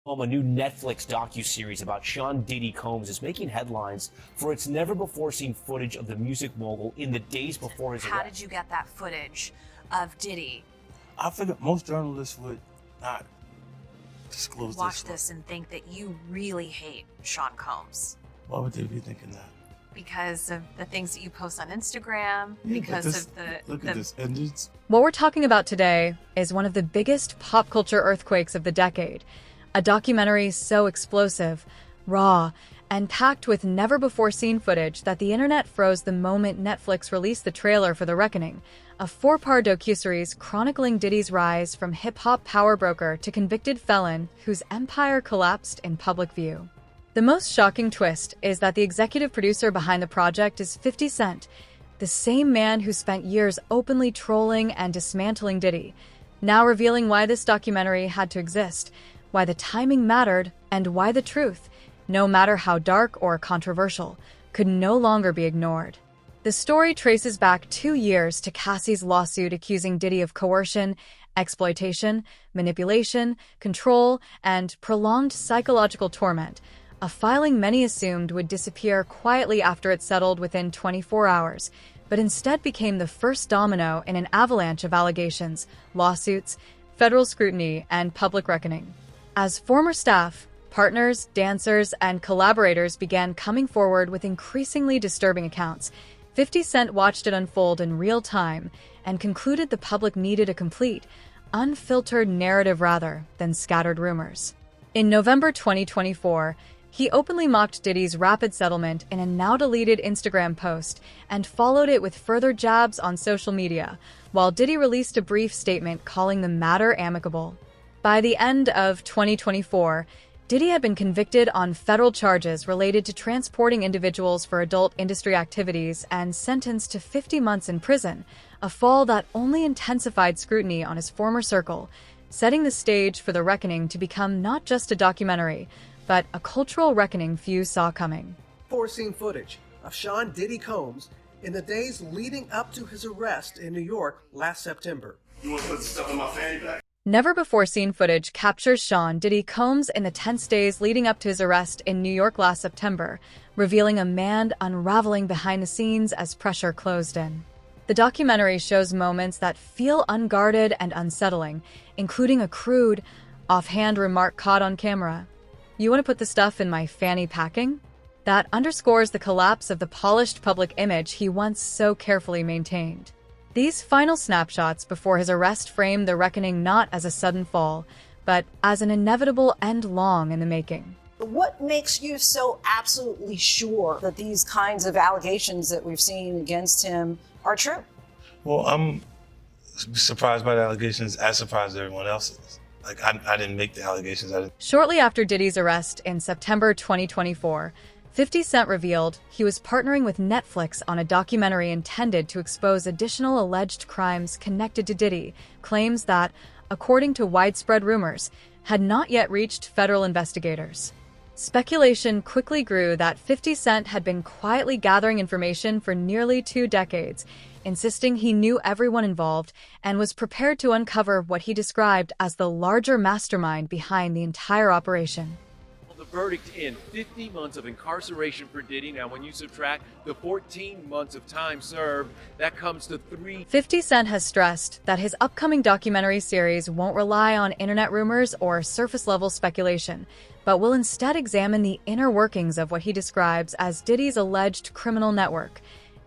A new Netflix docuseries about Sean Diddy Combs is making headlines for its never-before-seen footage of the music mogul in the days before his arrest. How did you get that footage of Diddy? I figured most journalists would not disclose Watch this and think that you really hate Sean Combs. Why would they be thinking that? Because of the things that you post on Instagram, Yeah, because this, of the... Look at this. And it's, What we're talking about today is one of the biggest pop culture earthquakes of the decade. A documentary so explosive, raw, and packed with never-before-seen footage that the internet froze the moment Netflix released the trailer for The Reckoning, a four-part docuseries chronicling Diddy's rise from hip-hop power broker to convicted felon whose empire collapsed in public view. The most shocking twist is that the executive producer behind the project is 50 Cent, the same man who spent years openly trolling and dismantling Diddy, now revealing why this documentary had to exist, why the timing mattered, and why the truth, no matter how dark or controversial, could no longer be ignored. The story traces back 2 years to Cassie's lawsuit accusing Diddy of coercion, exploitation, manipulation, control, and prolonged psychological torment, a filing many assumed would disappear quietly after it settled within 24 hours, but instead became the first domino in an avalanche of allegations, lawsuits, federal scrutiny, and public reckoning. As former staff, partners, dancers, and collaborators began coming forward with increasingly disturbing accounts, 50 Cent watched it unfold in real time and concluded the public needed a complete, unfiltered narrative rather than scattered rumors. In November 2024, he openly mocked Diddy's rapid settlement in a now-deleted Instagram post and followed it with further jabs on social media, while Diddy released a brief statement calling the matter amicable. By the end of 2024, Diddy had been convicted on federal charges related to transporting individuals for adult industry activities and sentenced to 50 months in prison, a fall that only intensified scrutiny on his former circle, setting the stage for The Reckoning to become not just a documentary, but a cultural reckoning few saw coming. Foreseen footage of Sean Diddy Combs in the days leading up to his arrest in New York last September. You want to put the stuff in my fanny pack? Never-before-seen footage captures Sean Diddy Combs in the tense days leading up to his arrest in New York last September, revealing a man unraveling behind the scenes as pressure closed in. The documentary shows moments that feel unguarded and unsettling, including a crude, offhand remark caught on camera. "You want to put the stuff in my fanny packing?" That underscores the collapse of the polished public image he once so carefully maintained. These final snapshots before his arrest frame The Reckoning not as a sudden fall, but as an inevitable end long in the making. What makes you so absolutely sure that these kinds of allegations that we've seen against him are true? well, I'm surprised by the allegations, as surprised as everyone else is. Like, I didn't make the allegations. Shortly after Diddy's arrest in September 2024, 50 Cent revealed he was partnering with Netflix on a documentary intended to expose additional alleged crimes connected to Diddy, claims that, according to widespread rumors, had not yet reached federal investigators. Speculation quickly grew that 50 Cent had been quietly gathering information for nearly 2 decades, insisting he knew everyone involved and was prepared to uncover what he described as the larger mastermind behind the entire operation. The verdict in 50 months of incarceration for Diddy. Now, when you subtract the 14 months of time served, that comes to 50 Cent has stressed that his upcoming documentary series won't rely on internet rumors or surface-level speculation, but will instead examine the inner workings of what he describes as Diddy's alleged criminal network,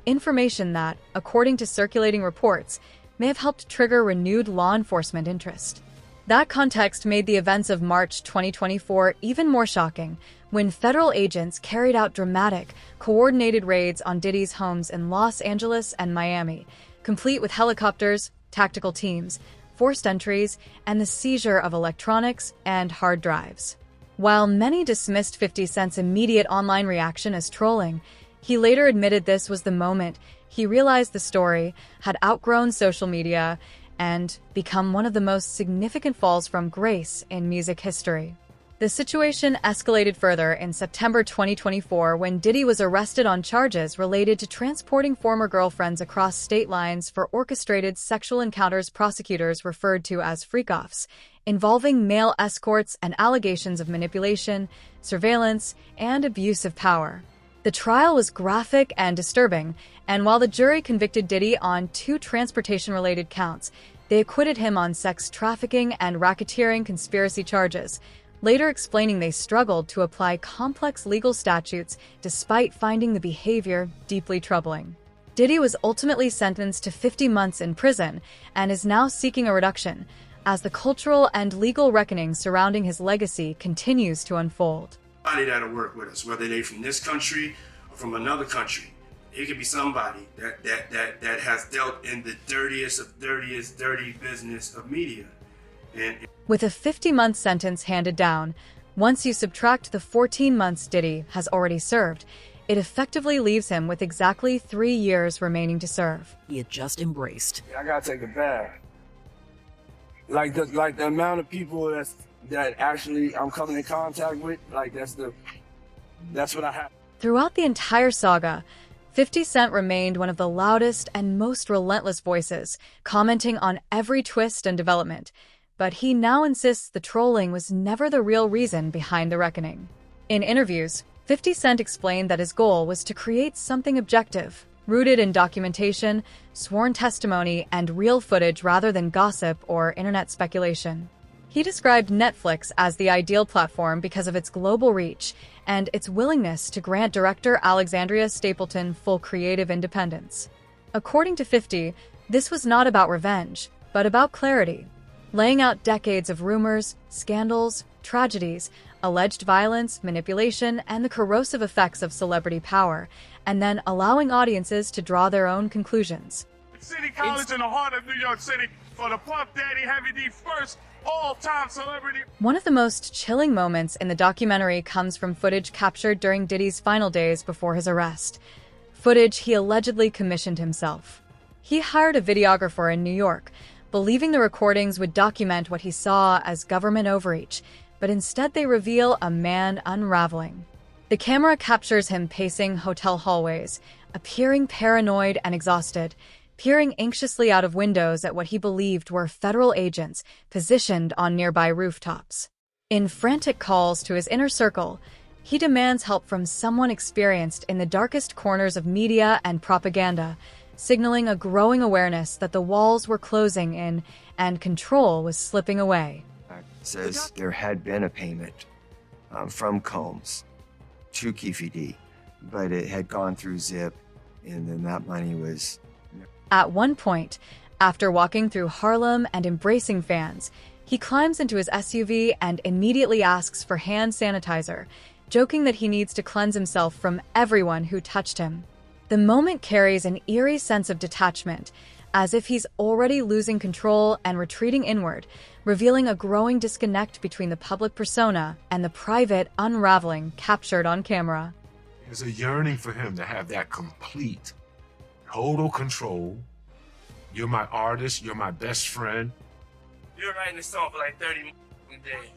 information that, according to circulating reports, may have helped trigger renewed law enforcement interest. That context made the events of March 2024 even more shocking, when federal agents carried out dramatic, coordinated raids on Diddy's homes in Los Angeles and Miami, complete with helicopters, tactical teams, forced entries, and the seizure of electronics and hard drives. While many dismissed 50 Cent's immediate online reaction as trolling, he later admitted this was the moment he realized the story had outgrown social media and become one of the most significant falls from grace in music history. The situation escalated further in September 2024 when Diddy was arrested on charges related to transporting former girlfriends across state lines for orchestrated sexual encounters prosecutors referred to as freak-offs, involving male escorts and allegations of manipulation, surveillance, and abuse of power. The trial was graphic and disturbing, and while the jury convicted Diddy on 2 transportation-related counts, they acquitted him on sex trafficking and racketeering conspiracy charges, later explaining they struggled to apply complex legal statutes despite finding the behavior deeply troubling. Diddy was ultimately sentenced to 50 months in prison and is now seeking a reduction, as the cultural and legal reckoning surrounding his legacy continues to unfold. Somebody that'll work with us, whether they're from this country or from another country. It could be somebody that has dealt in the dirtiest of dirty business of media. With a 50-month sentence handed down, once you subtract the 14 months Diddy has already served, it effectively leaves him with exactly 3 years remaining to serve. He had just embraced. I gotta take a bath. Like the amount of people that actually I'm coming in contact with, that's what I have. Throughout the entire saga, 50 Cent remained one of the loudest and most relentless voices, commenting on every twist and development. But he now insists the trolling was never the real reason behind the reckoning. In interviews, 50 Cent explained that his goal was to create something objective, rooted in documentation, sworn testimony, and real footage rather than gossip or internet speculation. He described Netflix as the ideal platform because of its global reach and its willingness to grant director Alexandria Stapleton full creative independence. According to 50, this was not about revenge, but about clarity, laying out decades of rumors, scandals, tragedies, alleged violence, manipulation, and the corrosive effects of celebrity power, and then allowing audiences to draw their own conclusions. City College in the heart of New York City for the Puff Daddy Heavy D first all-time celebrity. One of the most chilling moments in the documentary comes from footage captured during Diddy's final days before his arrest. Footage he allegedly commissioned himself. He hired a videographer in New York, believing the recordings would document what he saw as government overreach, but instead they reveal a man unraveling. The camera captures him pacing hotel hallways, appearing paranoid and exhausted, peering anxiously out of windows at what he believed were federal agents positioned on nearby rooftops. In frantic calls to his inner circle, he demands help from someone experienced in the darkest corners of media and propaganda, signaling a growing awareness that the walls were closing in and control was slipping away. It says there had been a payment from Combs to Keefe D, but it had gone through Zip, and then that money was... At one point, after walking through Harlem and embracing fans, he climbs into his SUV and immediately asks for hand sanitizer, joking that he needs to cleanse himself from everyone who touched him. The moment carries an eerie sense of detachment, as if he's already losing control and retreating inward, revealing a growing disconnect between the public persona and the private unraveling captured on camera. There's a yearning for him to have that complete, total control. You're my artist, you're my best friend. You're writing this song for like 30 minutes a day.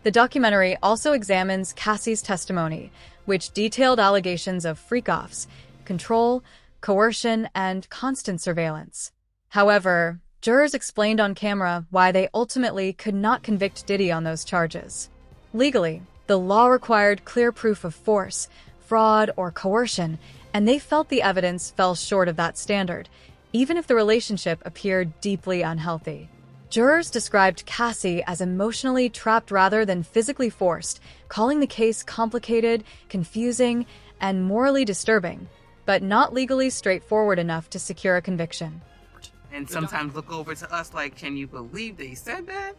The documentary also examines Cassie's testimony, which detailed allegations of freak-offs, control, coercion, and constant surveillance. However, jurors explained on camera why they ultimately could not convict Diddy on those charges. Legally, the law required clear proof of force, fraud, or coercion, and they felt the evidence fell short of that standard, even if the relationship appeared deeply unhealthy. Jurors described Cassie as emotionally trapped rather than physically forced, calling the case complicated, confusing, and morally disturbing, but not legally straightforward enough to secure a conviction. And sometimes look over to us like, can you believe they said that?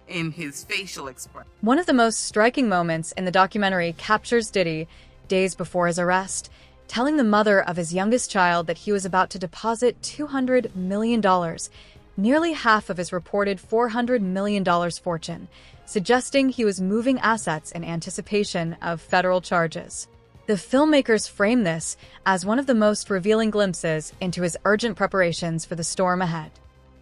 In his facial expression. One of the most striking moments in the documentary captures Diddy, days before his arrest, telling the mother of his youngest child that he was about to deposit $200 million, nearly half of his reported $400 million fortune, suggesting he was moving assets in anticipation of federal charges. The filmmakers frame this as one of the most revealing glimpses into his urgent preparations for the storm ahead.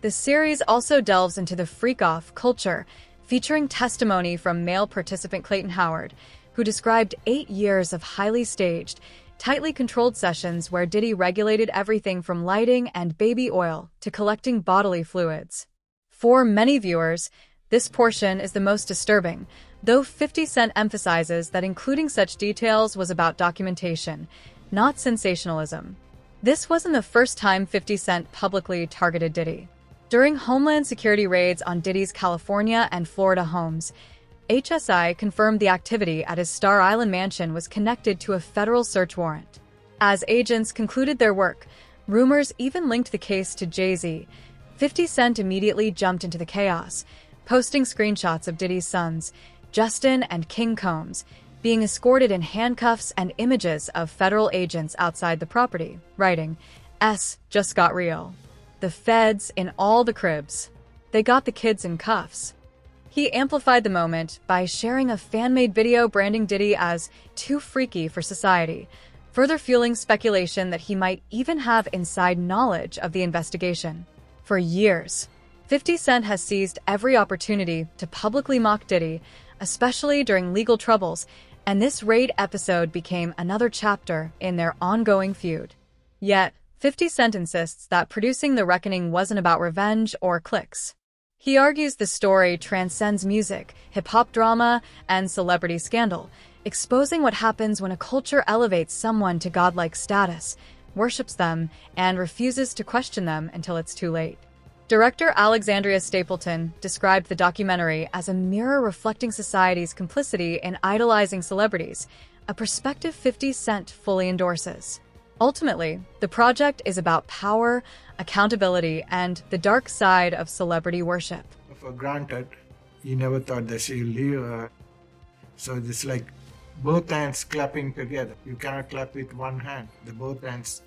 The series also delves into the freak-off culture, featuring testimony from male participant Clayton Howard, who described 8 years of highly staged, tightly controlled sessions where Diddy regulated everything from lighting and baby oil to collecting bodily fluids. For many viewers, this portion is the most disturbing, though 50 Cent emphasizes that including such details was about documentation, not sensationalism. This wasn't the first time 50 Cent publicly targeted Diddy. During Homeland Security raids on Diddy's California and Florida homes, HSI confirmed the activity at his Star Island mansion was connected to a federal search warrant. As agents concluded their work, rumors even linked the case to Jay-Z. 50 Cent immediately jumped into the chaos, posting screenshots of Diddy's sons, Justin and King Combs, being escorted in handcuffs and images of federal agents outside the property, writing, "S just got real. The feds in all the cribs. They got the kids in cuffs." He amplified the moment by sharing a fan-made video branding Diddy as too freaky for society, further fueling speculation that he might even have inside knowledge of the investigation. For years, 50 Cent has seized every opportunity to publicly mock Diddy, especially during legal troubles, and this raid episode became another chapter in their ongoing feud. Yet, 50 Cent insists that producing The Reckoning wasn't about revenge or clicks. He argues the story transcends music, hip-hop drama, and celebrity scandal, exposing what happens when a culture elevates someone to godlike status, worships them, and refuses to question them until it's too late. Director Alexandria Stapleton described the documentary as a mirror reflecting society's complicity in idolizing celebrities, a perspective 50 Cent fully endorses. Ultimately, the project is about power, accountability, and the dark side of celebrity worship. For granted, you never thought that she'll leave her. So it's like both hands clapping together. You cannot clap with one hand. The both hands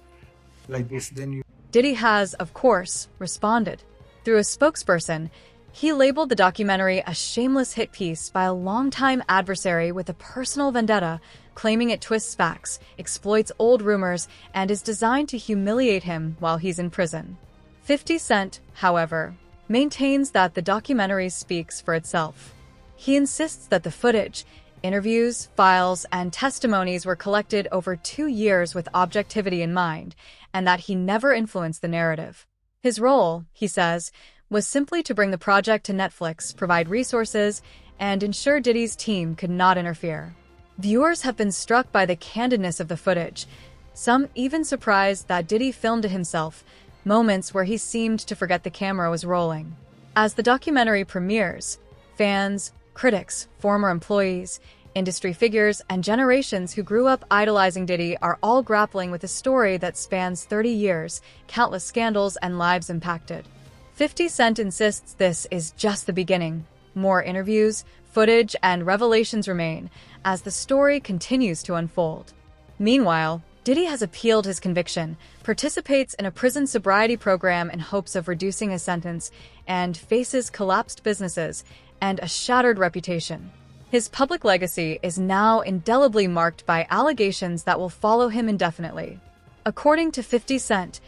like this, then you... Diddy has, of course, responded. Through a spokesperson, he labeled the documentary a shameless hit piece by a longtime adversary with a personal vendetta, claiming it twists facts, exploits old rumors, and is designed to humiliate him while he's in prison. 50 Cent, however, maintains that the documentary speaks for itself. He insists that the footage, interviews, files, and testimonies were collected over 2 years with objectivity in mind, and that he never influenced the narrative. His role, he says, was simply to bring the project to Netflix, provide resources, and ensure Diddy's team could not interfere. Viewers have been struck by the candidness of the footage, some even surprised that Diddy filmed it himself, moments where he seemed to forget the camera was rolling. As the documentary premieres, fans, critics, former employees, industry figures, and generations who grew up idolizing Diddy are all grappling with a story that spans 30 years, countless scandals, and lives impacted. 50 Cent insists this is just the beginning. More interviews, footage, and revelations remain as the story continues to unfold. Meanwhile, Diddy has appealed his conviction, participates in a prison sobriety program in hopes of reducing his sentence, and faces collapsed businesses and a shattered reputation. His public legacy is now indelibly marked by allegations that will follow him indefinitely. According to 50 Cent,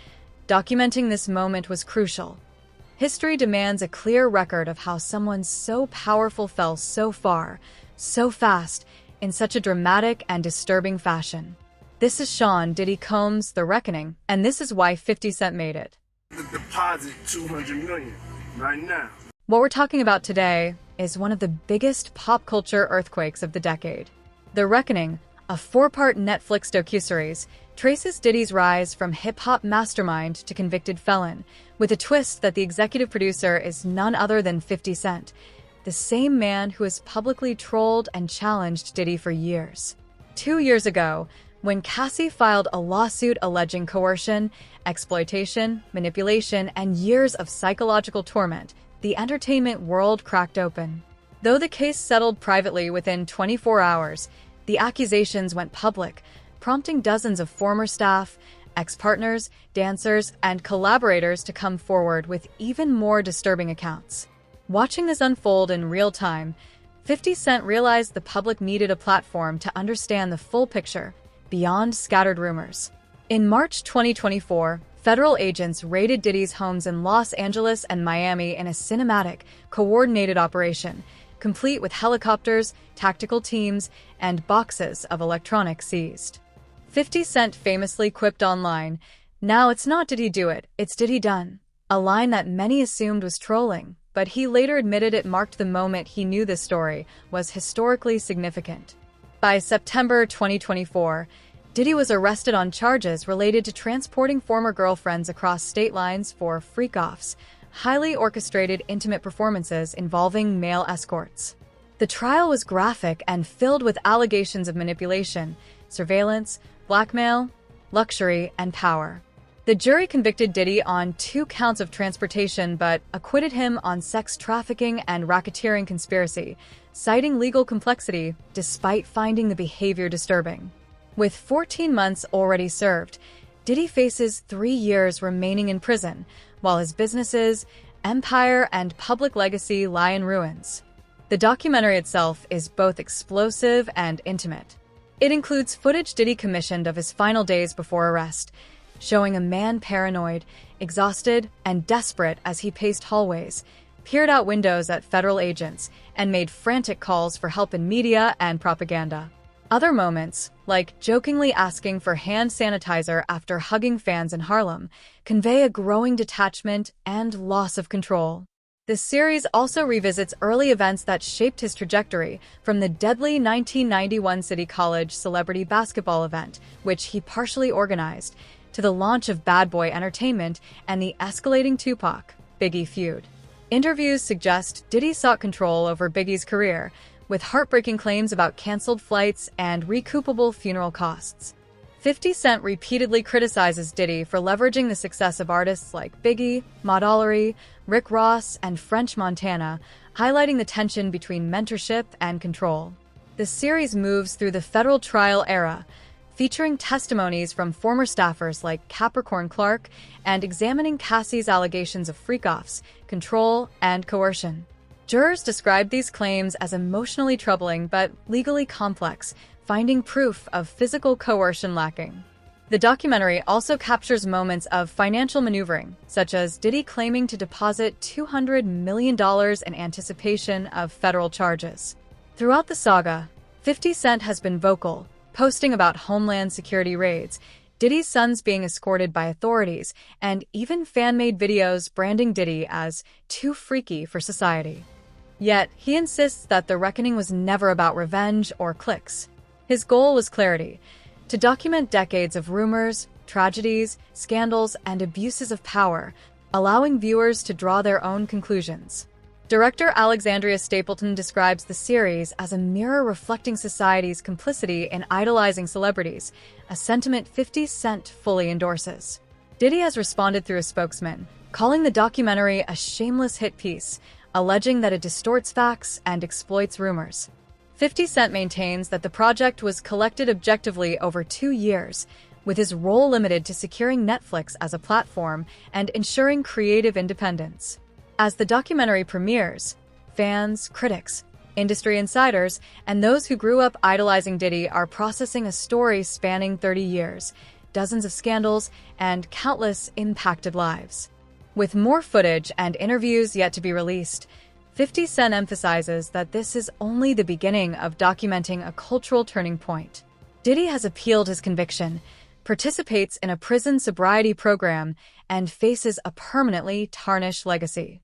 documenting this moment was crucial. History demands a clear record of how someone so powerful fell so far, so fast, in such a dramatic and disturbing fashion. This is Sean Diddy Combs' The Reckoning, and this is why 50 Cent made it. The deposit $200 million right now. What we're talking about today is one of the biggest pop culture earthquakes of the decade. The Reckoning, a 4-part Netflix docuseries, traces Diddy's rise from hip-hop mastermind to convicted felon, with a twist that the executive producer is none other than 50 Cent, the same man who has publicly trolled and challenged Diddy for years. 2 years ago, when Cassie filed a lawsuit alleging coercion, exploitation, manipulation, and years of psychological torment, the entertainment world cracked open. Though the case settled privately within 24 hours, the accusations went public, prompting dozens of former staff, ex-partners, dancers, and collaborators to come forward with even more disturbing accounts. Watching this unfold in real time, 50 Cent realized the public needed a platform to understand the full picture, beyond scattered rumors. In March 2024, federal agents raided Diddy's homes in Los Angeles and Miami in a cinematic, coordinated operation, complete with helicopters, tactical teams, and boxes of electronics seized. 50 Cent famously quipped online, "Now it's not did he do it, it's did he done," a line that many assumed was trolling, but he later admitted it marked the moment he knew this story was historically significant. By September 2024, Diddy was arrested on charges related to transporting former girlfriends across state lines for freak-offs, highly orchestrated intimate performances involving male escorts. The trial was graphic and filled with allegations of manipulation, surveillance, blackmail, luxury, and power. The jury convicted Diddy on 2 counts of transportation but acquitted him on sex trafficking and racketeering conspiracy, citing legal complexity despite finding the behavior disturbing. With 14 months already served, Diddy faces 3 years remaining in prison, while his businesses, empire, and public legacy lie in ruins. The documentary itself is both explosive and intimate. It includes footage Diddy commissioned of his final days before arrest, showing a man paranoid, exhausted, and desperate as he paced hallways, peered out windows at federal agents, and made frantic calls for help in media and propaganda. Other moments, like jokingly asking for hand sanitizer after hugging fans in Harlem, convey a growing detachment and loss of control. This series also revisits early events that shaped his trajectory, from the deadly 1991 City College celebrity basketball event, which he partially organized, to the launch of Bad Boy Entertainment and the escalating Tupac-Biggie feud. Interviews suggest Diddy sought control over Biggie's career, with heartbreaking claims about canceled flights and recoupable funeral costs. 50 Cent repeatedly criticizes Diddy for leveraging the success of artists like Biggie, Maud Ollery, Rick Ross, and French Montana, highlighting the tension between mentorship and control. The series moves through the federal trial era, featuring testimonies from former staffers like Capricorn Clark and examining Cassie's allegations of freak-offs, control, and coercion. Jurors described these claims as emotionally troubling but legally complex, finding proof of physical coercion lacking. The documentary also captures moments of financial maneuvering, such as Diddy claiming to deposit $200 million in anticipation of federal charges. Throughout the saga, 50 Cent has been vocal, posting about Homeland Security raids, Diddy's sons being escorted by authorities, and even fan-made videos branding Diddy as too freaky for society. Yet, he insists that the reckoning was never about revenge or clicks. His goal was clarity, to document decades of rumors, tragedies, scandals, and abuses of power, allowing viewers to draw their own conclusions. Director Alexandria Stapleton describes the series as a mirror reflecting society's complicity in idolizing celebrities, a sentiment 50 Cent fully endorses. Diddy has responded through a spokesman, calling the documentary a shameless hit piece, alleging that it distorts facts and exploits rumors. 50 Cent maintains that the project was collected objectively over 2 years, with his role limited to securing Netflix as a platform and ensuring creative independence. As the documentary premieres, fans, critics, industry insiders, and those who grew up idolizing Diddy are processing a story spanning 30 years, dozens of scandals, and countless impacted lives. With more footage and interviews yet to be released, 50 Cent emphasizes that this is only the beginning of documenting a cultural turning point. Diddy has appealed his conviction, participates in a prison sobriety program, and faces a permanently tarnished legacy.